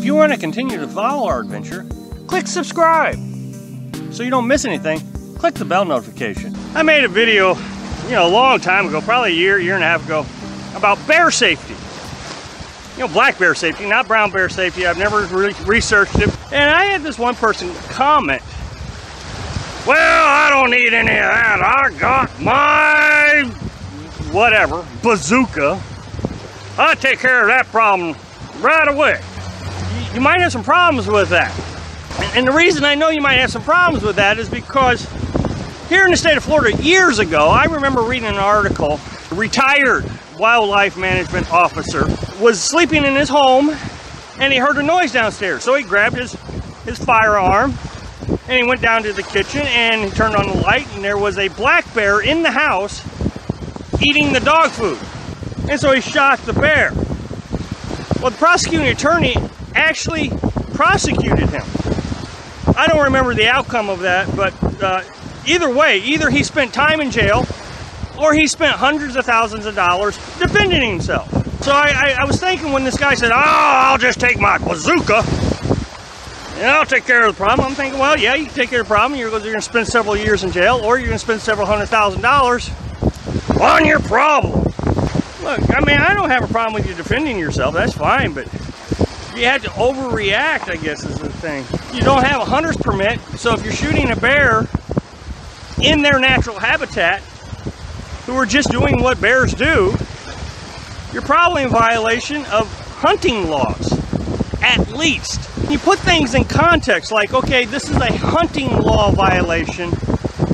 If you want to continue to follow our adventure, click subscribe. So you don't miss anything, click the bell notification. I made a video, a long time ago, probably a year and a half ago, about bear safety. Black bear safety, not brown bear safety. I've never really researched it. And I had this one person comment, well, I don't need any of that. I got my, whatever, bazooka. I'll take care of that problem right away. You might have some problems with that. And the reason I know you might have some problems with that is because here in the state of Florida, years ago, I remember reading an article, a retired wildlife management officer was sleeping in his home and he heard a noise downstairs. So he grabbed his firearm and he went down to the kitchen and he turned on the light, and there was a black bear in the house eating the dog food. And so he shot the bear. Well, the prosecuting attorney actually prosecuted him. I don't remember the outcome of that, but either way, either he spent time in jail or he spent hundreds of thousands of dollars defending himself. So I was thinking when this guy said, oh, I'll just take my bazooka and I'll take care of the problem. I'm thinking, well, yeah, you can take care of the problem. You're going to spend several years in jail, or you're going to spend several $100,000 on your problem. Look, I mean, I don't have a problem with you defending yourself. That's fine, but you have to overreact, I guess, is the thing. You don't have a hunter's permit, so if you're shooting a bear in their natural habitat, who are just doing what bears do, you're probably in violation of hunting laws, at least. You put things in context, like, okay, this is a hunting law violation,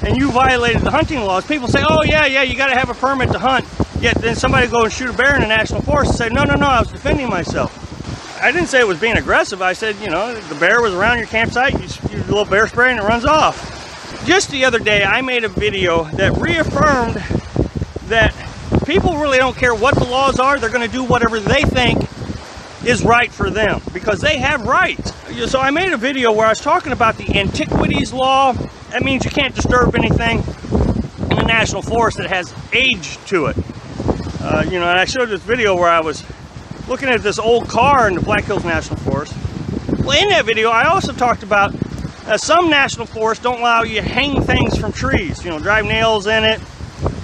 and you violated the hunting laws. People say, oh, yeah, you got to have a permit to hunt. Yet then somebody go and shoot a bear in a national forest and say, no, I was defending myself. I didn't say it was being aggressive. I said, the bear was around your campsite, you shoot a little bear spray and it runs off. Just the other day, I made a video that reaffirmed that people really don't care what the laws are. They're going to do whatever they think is right for them, because they have rights. So I made a video where I was talking about the antiquities law. That means you can't disturb anything in a national forest that has age to it. And I showed this video where I was looking at this old car in the Black Hills National Forest. Well, in that video, I also talked about some national forests don't allow you to hang things from trees, drive nails in it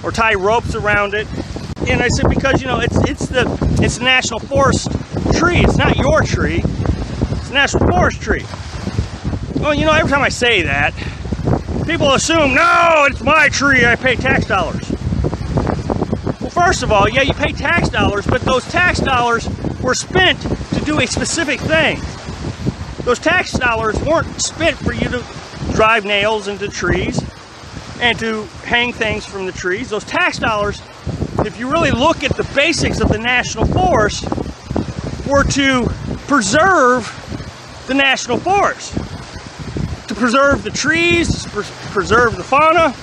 or tie ropes around it. And I said, because, it's the national forest tree. It's not your tree. It's a national forest tree. Well, every time I say that, people assume, no, it's my tree. I pay tax dollars. First of all, yeah, you pay tax dollars, but those tax dollars were spent to do a specific thing. Those tax dollars weren't spent for you to drive nails into trees and to hang things from the trees. Those tax dollars, if you really look at the basics of the national forest, were to preserve the national forest. To preserve the trees, to preserve the fauna,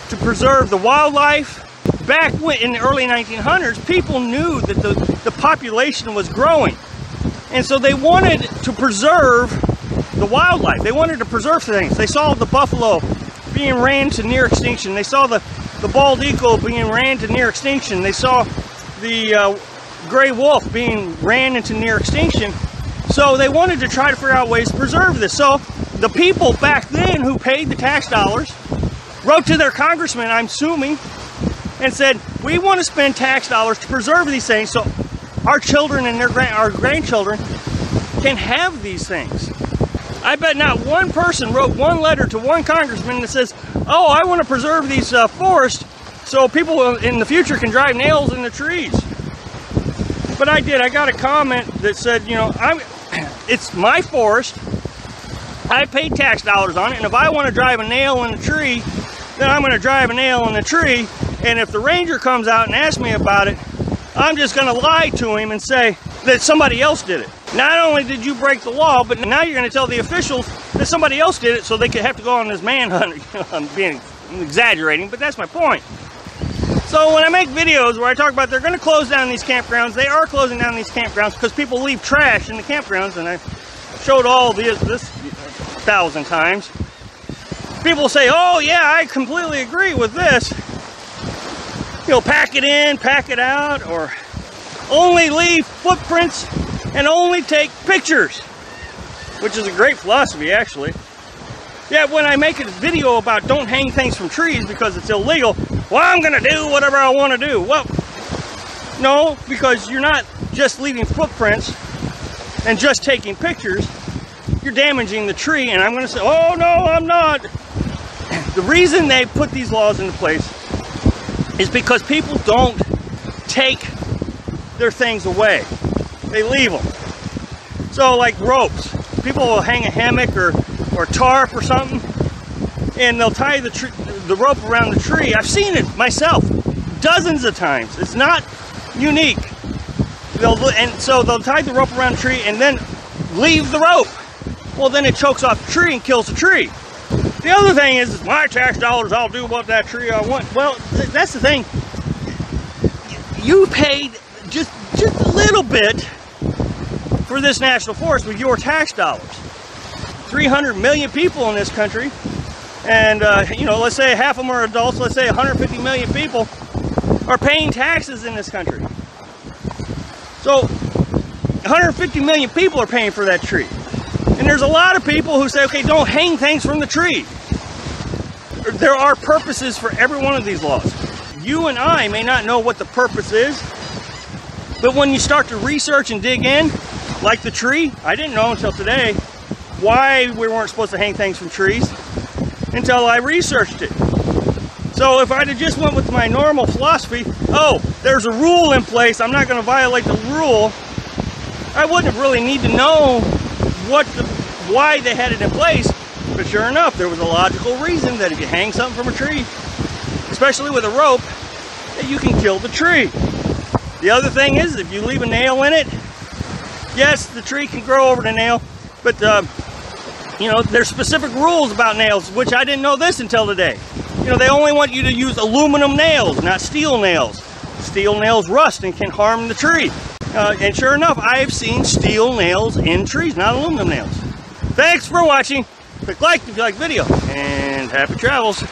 to preserve the wildlife. Back in the early 1900s, people knew that the population was growing. And so they wanted to preserve the wildlife. They wanted to preserve things. They saw the buffalo being ran to near extinction. They saw the bald eagle being ran to near extinction. They saw the gray wolf being ran into near extinction. So they wanted to try to figure out ways to preserve this. So the people back then who paid the tax dollars wrote to their congressman, I'm assuming, and said, we want to spend tax dollars to preserve these things so our children and our grandchildren can have these things. I bet not one person wrote one letter to one congressman that says, oh, I want to preserve these forests so people in the future can drive nails in the trees. But I did. I got a comment that said, it's my forest. I paid tax dollars on it, and if I want to drive a nail in the tree, then I'm going to drive a nail in the tree. And if the ranger comes out and asks me about it, I'm just going to lie to him and say that somebody else did it. Not only did you break the law, but now you're going to tell the officials that somebody else did it so they could have to go on this manhunt. I'm exaggerating, but that's my point. So when I make videos where I talk about they're going to close down these campgrounds, they are closing down these campgrounds because people leave trash in the campgrounds, and I showed all this 1,000 times. People say, oh yeah, I completely agree with this. Pack it in, pack it out, or only leave footprints and only take pictures. which is a great philosophy, actually. Yeah, when I make a video about don't hang things from trees because it's illegal, well, I'm going to do whatever I want to do. Well, no, because you're not just leaving footprints and just taking pictures. You're damaging the tree, and I'm going to say, oh, no, I'm not. The reason they put these laws into place is because people don't take their things away. They leave them. So, like ropes. People will hang a hammock or tarp or something, and they'll tie the rope around the tree. I've seen it myself dozens of times. It's not unique. So they'll tie the rope around the tree and then leave the rope. Well, then it chokes off the tree and kills the tree. The other thing is my tax dollars, I'll do what that tree I want. Well, that's the thing. You paid just a little bit for this national forest with your tax dollars. 300 million people in this country, and you know, let's say half of them are adults. Let's say 150 million people are paying taxes in this country. So 150 million people are paying for that tree. And there's a lot of people who say, okay, don't hang things from the tree. There are purposes for every one of these laws. You and I may not know what the purpose is, but when you start to research and dig in, like the tree, I didn't know until today why we weren't supposed to hang things from trees until I researched it. So if I'd have just went with my normal philosophy, oh, there's a rule in place, I'm not going to violate the rule, I wouldn't really need to know why they had it in place. But sure enough, there was a logical reason that if you hang something from a tree, especially with a rope, that you can kill the tree. The other thing is, if you leave a nail in it, yes, the tree can grow over the nail, but you know, there's specific rules about nails, which I didn't know this until today. You know, they only want you to use aluminum nails, not steel nails. Steel nails rust and can harm the tree. And sure enough, I've seen steel nails in trees, not aluminum nails. Thanks for watching. Click like if you like the video, and happy travels.